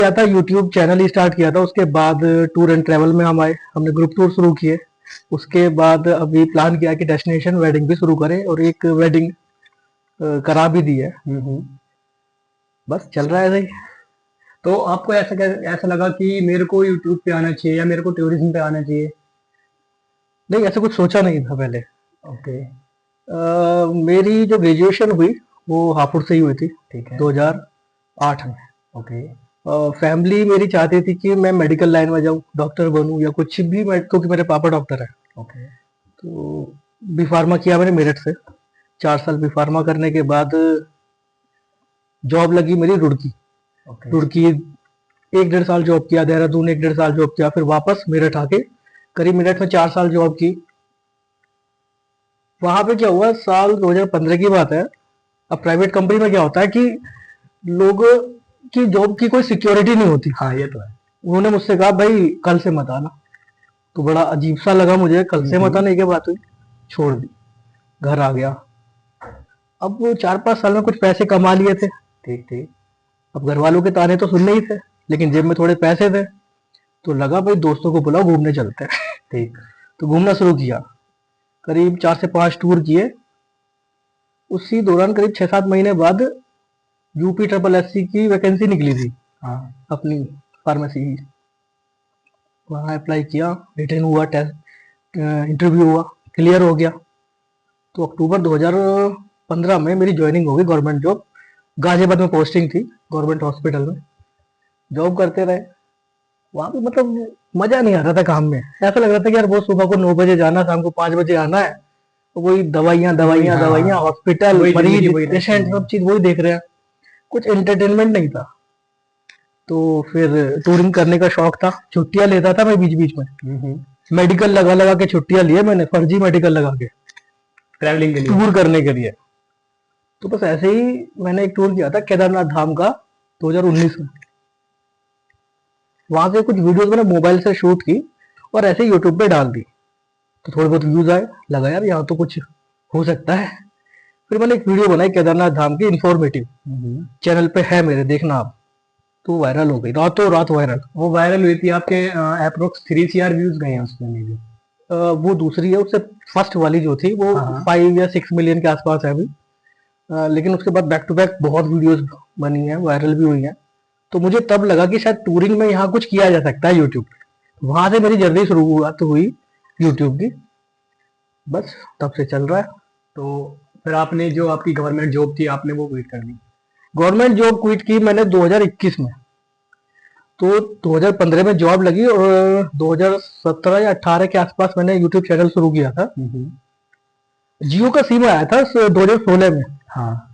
किया था, YouTube channel ही start किया था। उसके बाद टूर एंड ट्रैवल में हम आए, हमने ग्रुप टूर शुरू किए। उसके बाद अभी प्लान किया कि डेस्टिनेशन वेडिंग भी शुरू करें, और एक वेडिंग करा भी दी है। बस चल रहा है ऐसे ही। तो आपको ऐसा लगा कि मेरे को यूट्यूब पे आना चाहिए या मेरे को टूरिज्म पे आना चाहिए? नहीं, ऐसा कुछ सोचा नहीं था पहले। ओके। मेरी जो ग्रेजुएशन हुई वो हापुड़ से ही हुई थी, ठीक है। 2008 में। ओके। फैमिली मेरी चाहती थी कि मैं मेडिकल लाइन में जाऊं, डॉक्टर बनूं या कुछ भी, क्योंकि मेरे पापा डॉक्टर है। ओके। तो बी फार्मा किया मैंने मेरठ से। 4 साल बी फार्मा करने के बाद जॉब लगी मेरी रुड़की। ओके। रुड़की 1 डेढ़ साल जॉब किया, देहरादून 1 डेढ़ साल जॉब किया, फिर वापस मेरठ आके करीब मेरठ में 4 साल जॉब की। वहां पे क्या हुआ, साल 2015 की बात है। अब प्राइवेट कंपनी में क्या होता है कि लोगों की जॉब की कोई सिक्योरिटी नहीं होती। हाँ, ये तो है। उन्होंने मुझसे कहा भाई कल से मत आना। तो बड़ा अजीब सा लगा मुझे, कल से मत आने की बात हुई, छोड़ दी, घर आ गया। अब वो 4-5 साल में कुछ पैसे कमा लिए थे। ठीक ठीक। अब घर वालों के ताने तो सुनने ही थे, लेकिन जेब में थोड़े पैसे थे। तो लगा भाई दोस्तों को बुलाओ, घूमने चलते हैं। ठीक। तो घूमना शुरू किया, करीब 4 से 5 टूर किए। उसी दौरान करीब 6-7 महीने बाद यूपी ट्रिपल एससी की वैकेंसी निकली थी, हाँ। अपनी फार्मेसी की। वहाँ अप्लाई किया, रिटर्न हुआ, टेस्ट इंटरव्यू हुआ, क्लियर हो गया। तो अक्टूबर 2015 में मेरी ज्वाइनिंग हो गई गवर्नमेंट जॉब। गाजियाबाद में पोस्टिंग थी, गवर्नमेंट हॉस्पिटल में। जॉब करते रहे वहां पे, मतलब मजा नहीं आ रहा था काम में। ऐसा लग रहा था कि यार बहुत, सुबह को 9 बजे जाना, शाम को 5 बजे आना है। तो वही दवाइयाँ वही, दवाइयाँ हाँ दवाइयाँ, हाँ। हॉस्पिटल, वही जिंदगी, मरीज, वही पेशेंट, लाइफ। सब चीज वही देख रहे हैं। कुछ एंटरटेनमेंट नहीं था। तो फिर टूरिंग करने का शौक था, छुट्टियां लेता था मैं बीच बीच में। मेडिकल लगा लगा के छुट्टियां लिए मैंने, फर्जी मेडिकल लगा के, ट्रैवलिंग के लिए। टूर करने के लिए। तो बस ऐसे ही मैंने एक टूर किया था केदारनाथ धाम का, 2019 में। वहां से कुछ वीडियोस मैंने मोबाइल से शूट की और ऐसे ही यूट्यूब पे डाल दी। तो थोड़े बहुत व्यूज आए, लगा यार यहाँ तो कुछ हो सकता है। फिर मैंने एक वीडियो बनाई केदारनाथ धाम की, इंफॉर्मेटिव। चैनल पे है मेरे, देखना आप। तो वायरल हो गई, रातों रात वायरल। वो वायरल हुई थी, आपके अप्रोक्स 3 CR व्यूज गए हैं उसमें मेरे। वो दूसरी है, उससे फर्स्ट वाली जो थी वो हाँ हाँ। 5 या 6 मिलियन के आसपास है अभी। लेकिन उसके बाद बैक टू बैक बहुत वीडियोस बनी है, वायरल भी हुई है। तो मुझे तब लगा कि शायद टूरिंग में यहाँ कुछ किया जा सकता है यूट्यूब पे। वहां से मेरी जर्नी शुरुआत हुई यूट्यूब की। बस तब से चल रहा है। तो फिर आपने जो आपकी गवर्नमेंट जॉब थी आपने वो क्विट कर दी? गवर्नमेंट जॉब क्विट की मैंने 2021 में। तो 2015 में जॉब लगी, और 2017 या 18 के आसपास मैंने यूट्यूब चैनल शुरू किया था। जियो का सिम आया था 2016 में। हाँ।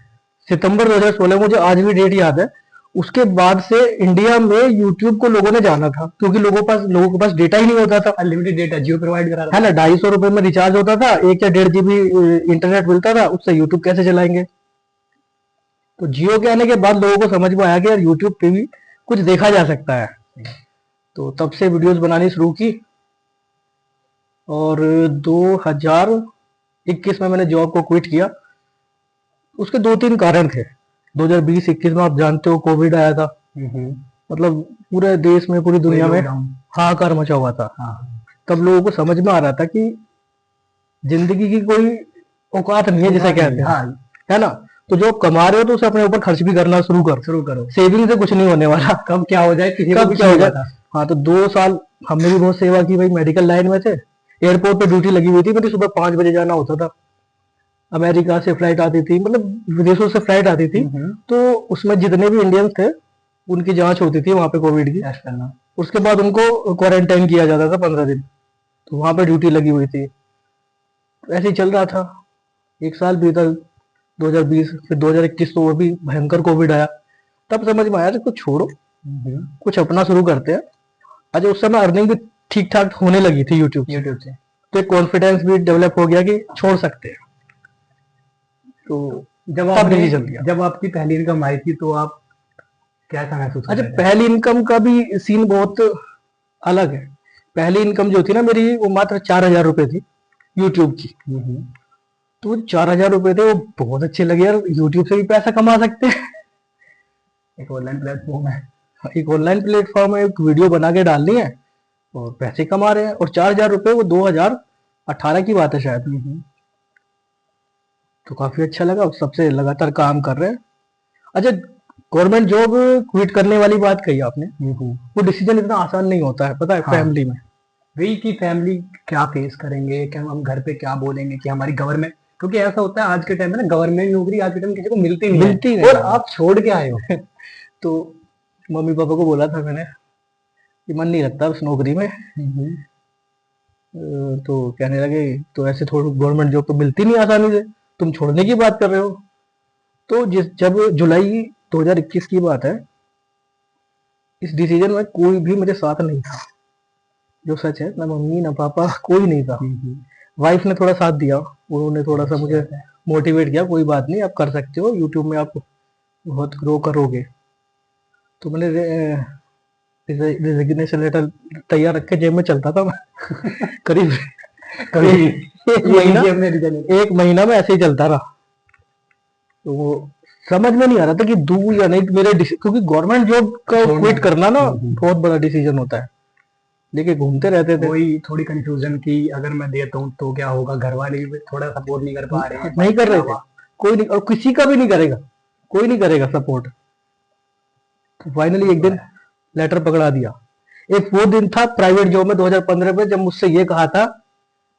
सितंबर 2016, मुझे आज भी डेट याद है। उसके बाद से इंडिया में यूट्यूब को लोगों ने जाना था, क्योंकि लोगों के पास डेटा ही नहीं होता था। अनलिमिटेड डेटा जियो प्रोवाइड करा है रहा ना, 250 रुपए में रिचार्ज होता था, 1 या 1.5 GB इंटरनेट मिलता था, उससे यूट्यूब कैसे चलाएंगे। तो जियो के आने के बाद लोगों को समझ में आया कि यार यूट्यूब पे भी कुछ देखा जा सकता है। तो तब से वीडियोस बनानी शुरू की। और 2021 में मैंने जॉब को क्विट किया। उसके 2-3 कारण थे। 2020-21 में आप जानते हो कोविड आया था। था। मतलब पूरे देश में, पूरी वही दुनिया में लॉकडाउन। हाहाकार मचा हुआ था। हाँ। तब लोगों को समझ में आ रहा था कि जिंदगी की कोई औकात नहीं है जिसे औकात नहीं, कहते हैं। हाँ। है ना। तो जो आप कमा रहे हो तो उसे अपने ऊपर खर्च भी करना शुरू करो। शुरू करो। सेविंग से कुछ नहीं होने वाला। कब क्या हो जाए किसी को कब कुछ क्या नहीं हो जाए। पता। हाँ, तो 2 साल हमने भी बहुत सेवा की भाई, मेडिकल लाइन में थे। एयरपोर्ट पे ड्यूटी लगी हुई थी मेरी, सुबह 5 बजे जाना होता था। अमेरिका से फ्लाइट आती थी, मतलब विदेशों से फ्लाइट आती थी। तो उसमें जितने भी इंडियंस थे उनकी जांच होती थी वहां पे कोविड की। टेस्ट करना। उसके बाद उनको क्वारंटाइन किया जाता था 15 दिन। तो वहां पे ड्यूटी लगी हुई थी। तो ऐसे ही चल रहा था। 1 साल बीता, 2020, फिर 2021 तो वो भी भयंकर कोविड आया। तब समझ में आया कि कुछ छोड़ो, कुछ अपना शुरू करते हैं। अच्छा, उस समय अर्निंग भी ठीक ठाक होने लगी थी यूट्यूब से। यूट्यूब से। तो एक कॉन्फिडेंस भी डेवलप हो गया कि छोड़ सकते हैं। तो जब तब आपने डिसीजन लिया। जब आपकी पहली इनकम आई थी तो आप कैसा महसूस कर अच्छा, रहे थे? पहली इनकम का भी सीन बहुत अलग है। पहली इनकम जो थी ना मेरी, वो मात्र 4,000 रुपए थी यूट्यूब की। तो 4,000 रुपए थे, वो बहुत अच्छे लगे यार, यूट्यूब से भी पैसा कमा सकते हैं। एक ऑनलाइन प्लेटफॉर्म है। एक ऑनलाइन प्लेटफॉर्म है, एक वीडियो बना के डालनी है और पैसे कमा रहे हैं। और 4,000 रुपये वो 2018 की बात है शायद। तो काफी अच्छा लगा, अब सबसे लगातार काम कर रहे हैं। अच्छा, गवर्नमेंट जॉब क्विट करने वाली बात कही आपने, वो डिसीजन इतना आसान नहीं होता है, पता है। हाँ। फैमिली में वही कि फैमिली क्या फेस करेंगे, क्या हम घर पे क्या बोलेंगे कि हमारी गवर्नमेंट, क्योंकि ऐसा होता है आज के टाइम में ना, गवर्नमेंट नौकरी आज के टाइम में किसी को मिलती नहीं मिलती है, नहीं और है। आप छोड़ के आए हो। तो मम्मी पापा को बोला था मैंने कि मन नहीं लगता उस नौकरी में। तो कहने लगे तो ऐसे थोड़ी गवर्नमेंट जॉब तो मिलती नहीं आसानी से, तुम छोड़ने की बात कर रहे हो। तो जब जुलाई 2021 की बात है, इस डिसीजन में कोई भी मेरे साथ नहीं था, जो सच है। ना मम्मी ना पापा, कोई नहीं था। वाइफ ने थोड़ा साथ दिया, उन्होंने थोड़ा सा मुझे मोटिवेट किया, कोई बात नहीं, आप कर सकते हो, यूट्यूब में आप बहुत ग्रो करोगे। तो मैंने रिजिग्नेशन लेटर तैयार रख के जेब में चलता था मैं। करीब कभी एक महीना, एक महीना में ऐसे ही चलता रहा। तो वो समझ में नहीं आ रहा था कि दूं या नहीं, क्योंकि गवर्नमेंट जॉब का क्विट करना ना बहुत बड़ा डिसीजन होता है, लेके घूमते रहते थे। वही थोड़ी कंफ्यूजन की, अगर मैं देता हूँ तो क्या होगा, घर वाले भी थोड़ा सपोर्ट नहीं कर पा रहे हैं, नहीं कर रहे थे, कोई नहीं, और किसी का भी नहीं करेगा, कोई नहीं करेगा सपोर्ट। फाइनली एक दिन लेटर पकड़ा दिया। एक वो दिन था प्राइवेट जॉब में 2015 में, जब मुझसे ये कहा था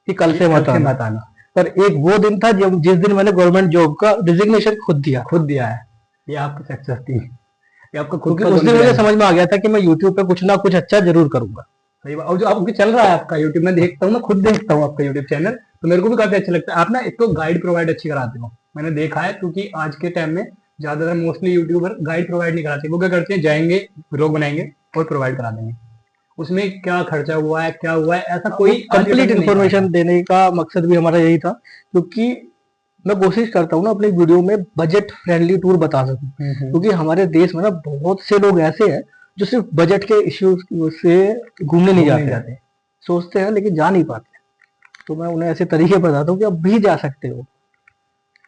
कि कल से मत आना। पर एक वो दिन था जब जिस दिन मैंने गवर्नमेंट जॉब का डिजिग्नेशन खुद दिया है। ये आपकी सक्सेस थी, ये आपका खुद क्योंकि का उस दिन मुझे confidence। समझ में आ गया था कि मैं यूट्यूब पे कुछ ना कुछ अच्छा जरूर करूंगा। सही बात। और जो आपके चल रहा है आपका यूट्यूब, में देखता हूँ, मैं खुद देखता हूँ आपका यूट्यूब चैनल, तो मेरे को भी काफी अच्छा लगता है। आप ना एक तो गाइड प्रोवाइड अच्छी कराते हो, मैंने देखा है, क्योंकि आज के टाइम में ज्यादातर मोस्टली यूट्यूबर गाइड प्रोवाइड नहीं कराते। वो क्या करते हैं, जाएंगे व्लॉग बनाएंगे और प्रोवाइड करा देंगे, उसमें क्या खर्चा हुआ है, क्या हुआ है, ऐसा कोई कंप्लीट इंफॉर्मेशन देने का मकसद भी हमारा यही था, क्योंकि मैं कोशिश करता हूँ ना अपनी वीडियो में बजट फ्रेंडली टूर बता सकूं। क्योंकि हमारे देश में ना बहुत से लोग ऐसे हैं जो सिर्फ बजट के इश्यूज से घूमने नहीं जाते, सोचते हैं लेकिन जा नहीं पाते। तो मैं उन्हें ऐसे तरीके बताता हूँ कि आप भी जा सकते हो।